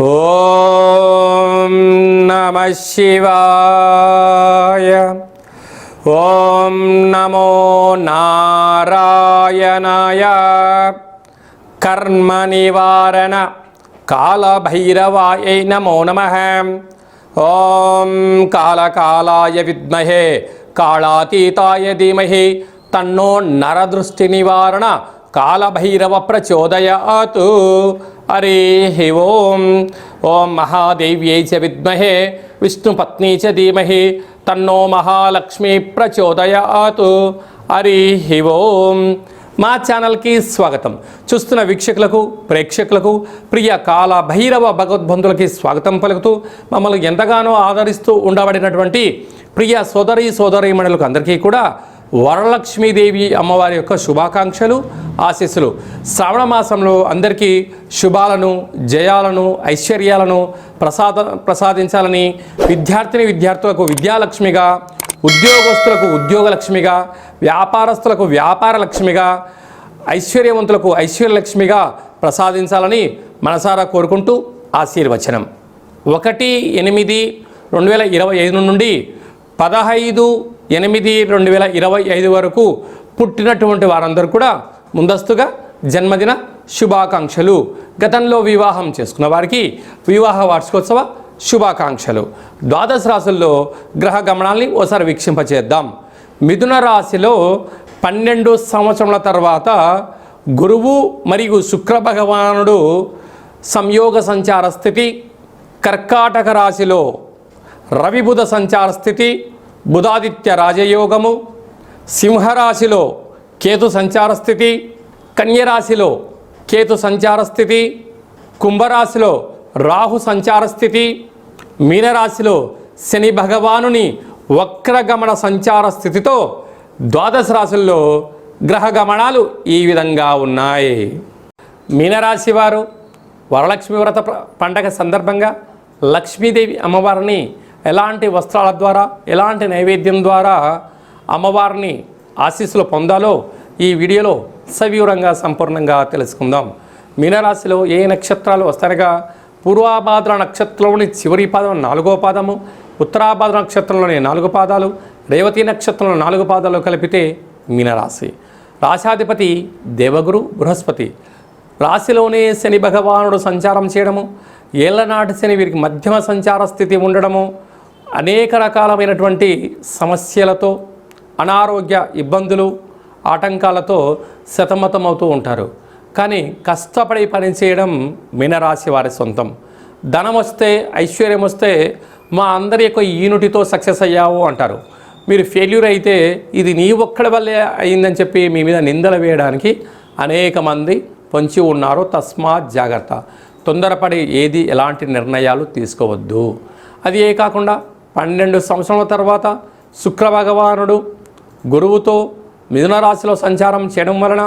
ఓం నమః శివాయ. ఓం నమో నారాయణాయ. కర్మ నివారణ కాళభైరవాయ నమో నమః. ఓం కాళకాలాయ విద్మహే కాళాతీతాయ ధీమహి తన్నో నరదృష్టి నివారణ కాళభైరవ ప్రచోదయాత్. హరి ఓం. ఓం మహాదేవ్యై చ విద్మహే విష్ణుపత్నీ చ ధీమహి తన్నో మహాలక్ష్మి ప్రచోదయాత్. హరి ఓం. మా ఛానల్కి స్వాగతం. చూస్తున్న వీక్షకులకు, ప్రేక్షకులకు, ప్రియ కాల భైరవ భగవద్బంధులకి స్వాగతం పలుకుతూ మమ్మల్ని ఎంతగానో ఆదరిస్తూ ఉండబడినటువంటి ప్రియ సోదరీమణులకు అందరికీ కూడా వరలక్ష్మీదేవి అమ్మవారి యొక్క శుభాకాంక్షలు, ఆశీస్సులు. శ్రావణ మాసంలో అందరికీ శుభాలను, జయాలను, ఐశ్వర్యాలను ప్రసాదించాలని విద్యార్థులకు విద్యాలక్ష్మిగా, ఉద్యోగస్తులకు ఉద్యోగలక్ష్మిగా, వ్యాపారస్తులకు వ్యాపారలక్ష్మిగా, ఐశ్వర్యవంతులకు ఐశ్వర్యలక్ష్మిగా ప్రసాదించాలని మనసారా కోరుకుంటూ ఆశీర్వచనం. 1/8/2025 నుండి 15/8/2025 వరకు పుట్టినటువంటి వారందరూ కూడా ముందస్తుగా జన్మదిన శుభాకాంక్షలు. గతంలో వివాహం చేసుకున్న వారికి వివాహ వార్షికోత్సవ శుభాకాంక్షలు. ద్వాదశ రాశుల్లో గ్రహ గమనాల్ని ఓసారి వీక్షింపచేద్దాం. మిథున రాశిలో 12 సంవత్సరముల తర్వాత గురువు మరియు శుక్ర భగవానుడు సంయోగ సంచార స్థితి. కర్కాటక రాశిలో రవి బుధ సంచార స్థితి, బుధాదిత్య రాజయోగము. సింహరాశిలో కేతు సంచార స్థితి, కన్యరాశిలో కేతు సంచార స్థితి, కుంభరాశిలో రాహు సంచార స్థితి, మీనరాశిలో శని భగవానుని వక్రగమన సంచార స్థితితో ద్వాదశ రాశుల్లో గ్రహ గమనాలు ఈ విధంగా ఉన్నాయి. మీనరాశి వారు వరలక్ష్మి వ్రత పండగ సందర్భంగా లక్ష్మీదేవి అమ్మవారిని ఎలాంటి వస్త్రాల ద్వారా, ఎలాంటి నైవేద్యం ద్వారా అమ్మవారిని ఆశీస్సులు పొందాలో ఈ వీడియోలో సవివరంగా సంపూర్ణంగా తెలుసుకుందాం. మీనరాశిలో ఏ నక్షత్రాలు వస్తాయనగా పూర్వాభాద్ర నక్షత్రంలోని చివరి పాదం 4వ పాదము, ఉత్తరాభాద్ర నక్షత్రంలోని 4 పాదాలు, రేవతి నక్షత్రంలో 4 పాదాలు కలిపితే మీనరాశి. రాశాధిపతి దేవగురు బృహస్పతి. రాశిలోనే శని భగవానుడు సంచారం చేయడము, ఏళ్లనాటి శని వీరికి మధ్యమ సంచార స్థితి ఉండడము, అనేక రకాలైనటువంటి సమస్యలతో, అనారోగ్య ఇబ్బందులు, ఆటంకాలతో సతమతమవుతూ ఉంటారు. కానీ కష్టపడి పనిచేయడం మీనరాశి వారి సొంతం. ధనం వస్తే, ఐశ్వర్యం వస్తే మా అందరి యొక్క యూనిటీతో సక్సెస్ అయ్యావు అంటారు. మీరు ఫెయిల్యూర్ అయితే ఇది నీ ఒక్కడి వల్లే అయిందని చెప్పి మీ మీద నిందలు వేయడానికి అనేక మంది పొంచి ఉన్నారు. తస్మాత్ జాగ్రత్త. తొందరపడి ఏది ఎలాంటి నిర్ణయాలు తీసుకోవద్దు. అది ఏ కాకుండా 12 సంవత్సరాల తర్వాత శుక్ర భగవానుడు గురువుతో మిథున రాశిలో సంచారం చేయడం వలన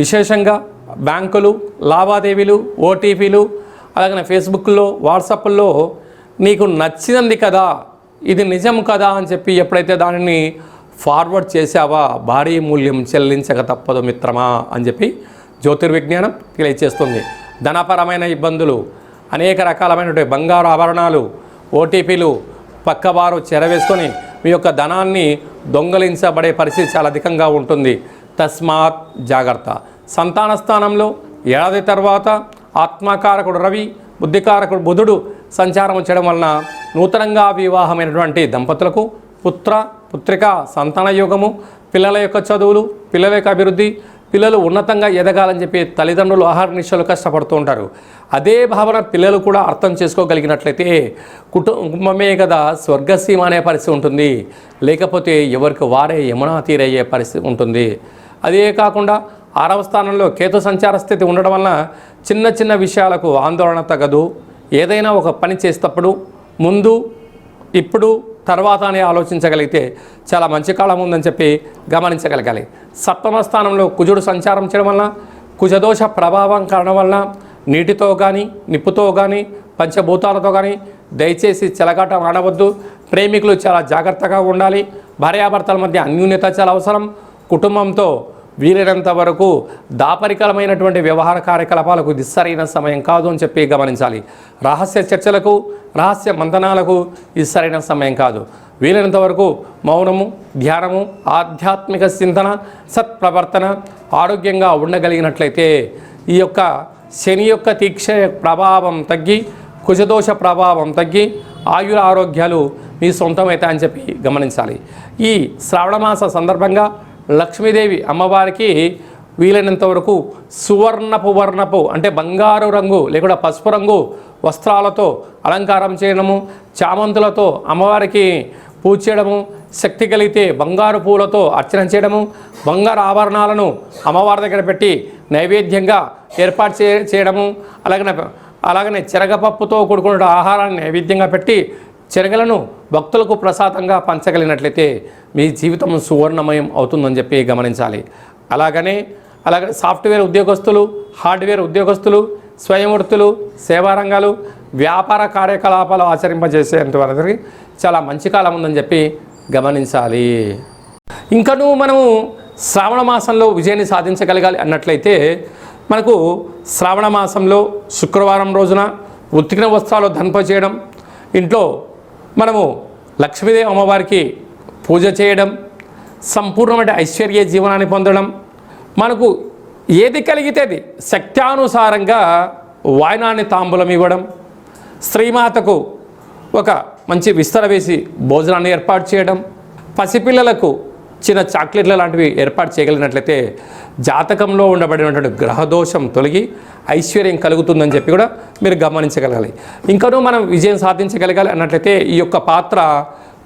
విశేషంగా బ్యాంకులు, లావాదేవీలు, ఓటీపీలు, అలాగే ఫేస్బుక్లో, వాట్సాప్లో నీకు నచ్చినది కదా, ఇది నిజం కదా అని చెప్పి ఎప్పుడైతే దానిని ఫార్వర్డ్ చేసావా భారీ మూల్యం చెల్లించక తప్పదు మిత్రమా అని చెప్పి జ్యోతిర్విజ్ఞానం తెలియచేస్తుంది. ధనపరమైన ఇబ్బందులు, అనేక రకాలైనటువంటి బంగారు ఆభరణాలు, ఓటీపీలు పక్కవారు చెరవేసుకొని మీ యొక్క ధనాన్ని దొంగలించబడే పరిస్థితి చాలా అధికంగా ఉంటుంది. తస్మాత్ జాగ్రత్త. సంతాన స్థానంలో ఏడాది తర్వాత ఆత్మకారకుడు రవి, బుద్ధికారకుడు బుధుడు సంచారం చేయడం వలన నూతనంగా వివాహమైనటువంటి దంపతులకు పుత్రిక సంతాన యోగము, పిల్లల యొక్క చదువులు, పిల్లల యొక్క అభివృద్ధి, పిల్లలు ఉన్నతంగా ఎదగాలని చెప్పి తల్లిదండ్రులు ఆహారనిశలు కష్టపడుతూ ఉంటారు. అదే భావన పిల్లలు కూడా అర్థం చేసుకోగలిగినట్లయితే కుటుంబమే కదా స్వర్గసీమ అనే పరిస్థితి ఉంటుంది. లేకపోతే ఎవరికి వారే యమునా తీరయ్యే పరిస్థితి ఉంటుంది. అదే కాకుండా 6వ స్థానంలో కేతు సంచార స్థితి ఉండడం వలన చిన్న చిన్న విషయాలకు ఆందోళన తగదు. ఏదైనా ఒక పని చేసేటప్పుడు ముందు, ఇప్పుడు, తర్వాత అని ఆలోచించగలిగితే చాలా మంచి కాలం ఉందని చెప్పి గమనించగలగాలి. 7వ స్థానంలో కుజుడు సంచారం చేయడం వలన కుజదోష ప్రభావం కారణం వలన నీటితో కానీ, నిప్పుతో కానీ, పంచభూతాలతో కానీ దయచేసి చెలగాట ఆడవద్దు. ప్రేమికులు చాలా జాగ్రత్తగా ఉండాలి. భార్యాభర్తల మధ్య అన్యూన్యత చాలా అవసరం. కుటుంబంతో వీలైనంత వరకు దాపరికలమైనటువంటి వ్యవహార కార్యకలాపాలకు ఇది సరైన సమయం కాదు అని చెప్పి గమనించాలి. రహస్య చర్చలకు, రహస్య మంథనాలకు ఇది సరైన సమయం కాదు. వీలైనంత వరకు మౌనము, ధ్యానము, ఆధ్యాత్మిక చింతన, సత్ప్రవర్తన, ఆరోగ్యంగా ఉండగలిగినట్లయితే ఈ యొక్క శని యొక్క తీక్ష ప్రభావం తగ్గి, కుజదోష ప్రభావం తగ్గి, ఆయుర ఆరోగ్యాలు మీ సొంతమవుతాయని చెప్పి గమనించాలి. ఈ శ్రావణమాస సందర్భంగా లక్ష్మీదేవి అమ్మవారికి వీలైనంత వరకు వర్ణపు అంటే బంగారు రంగు లేకుండా పసుపు రంగు వస్త్రాలతో అలంకారం చేయడము, చామంతులతో అమ్మవారికి పూజ చేయడము, శక్తి కలిగితే బంగారు పూలతో అర్చన చేయడము, బంగారు ఆభరణాలను అమ్మవారి దగ్గర పెట్టి నైవేద్యంగా ఏర్పాటు చేయడము, అలాగనే శనగపప్పుతో కూడుకున్న ఆహారాన్ని నైవేద్యంగా పెట్టి శనగలను భక్తులకు ప్రసాదంగా పంచగలిగినట్లయితే మీ జీవితం సువర్ణమయం అవుతుందని చెప్పి గమనించాలి. అలాగే సాఫ్ట్వేర్ ఉద్యోగస్తులు, హార్డ్వేర్ ఉద్యోగస్తులు, స్వయం వృత్తులు, సేవా రంగాలు, వ్యాపార కార్యకలాపాలు ఆచరింపజేసేంత వరకు చాలా మంచి కాలం ఉందని చెప్పి గమనించాలి. ఇంకనూ మనము శ్రావణ మాసంలో విజయాన్ని సాధించగలగాలి అన్నట్లయితే మనకు శ్రావణ మాసంలో శుక్రవారం రోజున ఉతికిన వస్త్రాలు ధన్ప చేయడం, ఇంట్లో మనము లక్ష్మీదేవి అమ్మవారికి పూజ చేయడం, సంపూర్ణమైన ఐశ్వర్య జీవనాన్ని పొందడం, మనకు ఏది కలిగితే అది శక్త్యానుసారంగా వాయనాన్ని తాంబూలం ఇవ్వడం, స్త్రీమాతకు ఒక మంచి విస్తర వేసి భోజనాన్ని ఏర్పాటు చేయడం, పసిపిల్లలకు చిన్న చాక్లెట్ల లాంటివి ఏర్పాటు చేయగలిగినట్లయితే జాతకంలో ఉండబడినటువంటి గ్రహదోషం తొలగి ఐశ్వర్యం కలుగుతుందని చెప్పి కూడా మీరు గమనించగలగాలి. ఇంకనూ మనం విజయం సాధించగలగాలి అన్నట్లయితే ఈ యొక్క పాత్ర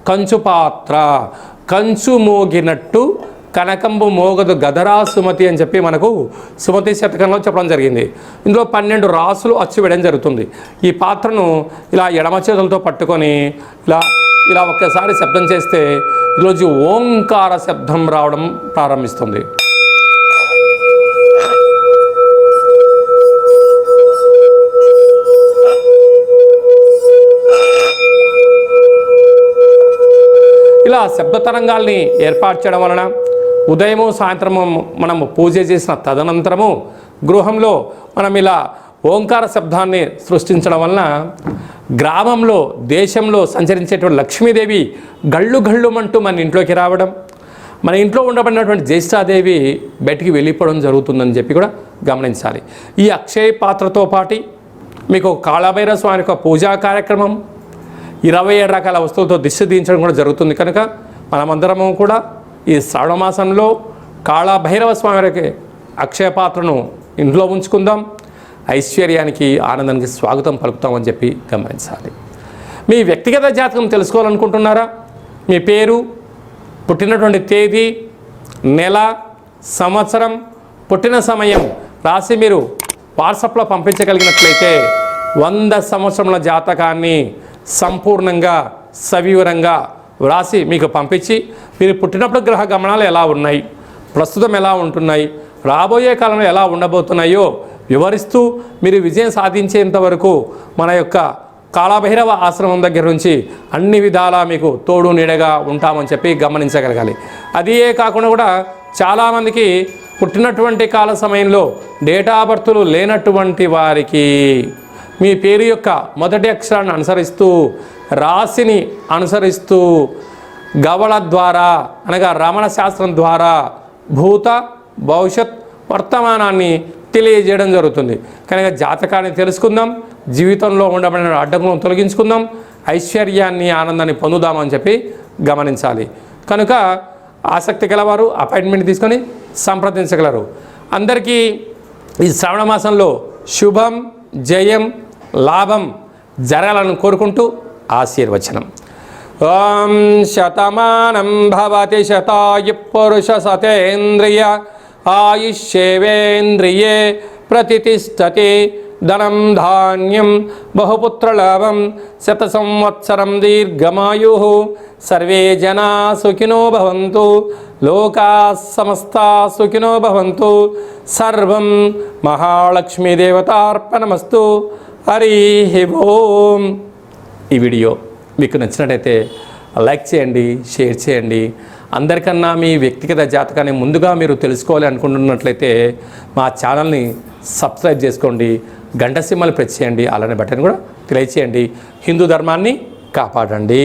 కంచు పాత్ర, కంచు మోగినట్టు కనకంబు మోగదు గదరా సుమతి అని చెప్పి మనకు సుమతి శతకంలో చెప్పడం జరిగింది. ఇందులో 12 రాసులు అచ్చు వేయడం జరుగుతుంది. ఈ పాత్రను ఇలా ఎడమ చేతులతో పట్టుకొని ఇలా ఒక్కసారి శబ్దం చేస్తే ఈరోజు ఓంకార శబ్దం రావడం ప్రారంభిస్తుంది. ఇలా శబ్ద తరంగాల్ని ఏర్పాటు చేయడం వలన ఉదయము సాయంత్రము మనము పూజ చేసిన తదనంతరము గృహంలో మనం ఇలా ఓంకార శబ్దాన్ని సృష్టించడం వలన గ్రామంలో, దేశంలో సంచరించేటువంటి లక్ష్మీదేవి గళ్ళు గళ్ళుమంటూ మన ఇంట్లోకి రావడం, మన ఇంట్లో ఉండబడినటువంటి జ్యేష్ఠాదేవి బయటికి వెళ్ళిపోవడం జరుగుతుందని చెప్పి కూడా గమనించాలి. ఈ అక్షయ పాత్రతో పాటు మీకు కాళభైరవ స్వామి యొక్క పూజా కార్యక్రమం, 27 రకాల వస్తువులతో దిష్టి దించడం కూడా జరుగుతుంది. కనుక మనమందరము కూడా ఈ శ్రావణ మాసంలో కాళభైరవ స్వామి వారికి అక్షయ పాత్రను ఇంట్లో ఉంచుకుందాం. ఐశ్వర్యానికి, ఆనందానికి స్వాగతం పలుకుతామని చెప్పి గమనించాలి. మీ వ్యక్తిగత జాతకం తెలుసుకోవాలనుకుంటున్నారా? మీ పేరు, పుట్టినటువంటి తేదీ, నెల, సంవత్సరం, పుట్టిన సమయం రాసి మీరు వాట్సాప్లో పంపించగలిగినట్లయితే 100 సంవత్సరముల జాతకాన్ని సంపూర్ణంగా సవివరంగా వ్రాసి మీకు పంపించి మీరు పుట్టినప్పుడు గ్రహ గమనాలు ఎలా ఉన్నాయి, ప్రస్తుతం ఎలా ఉంటున్నాయి, రాబోయే కాలంలో ఎలా ఉండబోతున్నాయో వివరిస్తూ మీరు విజయం సాధించేంత వరకు మన యొక్క కాళభైరవ ఆశ్రమం దగ్గర నుంచి అన్ని విధాలా మీకు తోడు నీడగా ఉంటామని చెప్పి గమనించగలగాలి. అదే కాకుండా కూడా చాలామందికి పుట్టినటువంటి కాల సమయంలో డేటా బర్తులు లేనటువంటి వారికి మీ పేరు యొక్క మొదటి అక్షరాన్ని అనుసరిస్తూ, రాశిని అనుసరిస్తూ, గవళ ద్వారా అనగా రమణ శాస్త్రం ద్వారా భూత, భవిష్యత్, వర్తమానాన్ని తెలియజేయడం జరుగుతుంది. కనుక జాతకాన్ని తెలుసుకుందాం, జీవితంలో ఉండబడిన అడ్డంకులను తొలగించుకుందాం, ఐశ్వర్యాన్ని, ఆనందాన్ని పొందుదామని చెప్పి గమనించాలి. కనుక ఆసక్తి గలవారు అపాయింట్మెంట్ తీసుకొని సంప్రదించగలరు. అందరికీ ఈ శ్రావణ మాసంలో శుభం, జయం, లాభం జరగాలని కోరుకుంటూ ఆశీర్వచనం. ఓం శతమానం భవతి శతాయు పురుష సతేంద్రియ ఆయుష్యేవేంద్రియే ప్రతిష్టతి ధనం ధాన్యం బహుపుత్రలాభం శత సంవత్సరం దీర్ఘమాయు సర్వే జనా సుఖినో భవంతు లోకా సమస్తా సుఖినో భవంతు సర్వం మహాలక్ష్మీదేవతార్పణమస్తు. హరి ఓం. ఈ వీడియో మీకు నచ్చినట్టయితే లైక్ చేయండి, షేర్ చేయండి. అందరికన్నా మీ వ్యక్తిగత జాతకాన్ని ముందుగా మీరు తెలుసుకోవాలి అనుకుంటున్నట్లయితే మా ఛానల్ని సబ్స్క్రైబ్ చేసుకోండి, గంట సింబల్ ప్రెస్ చేయండి, అలానే బటన్ కూడా తెలియచేయండి. హిందూ ధర్మాన్ని కాపాడండి.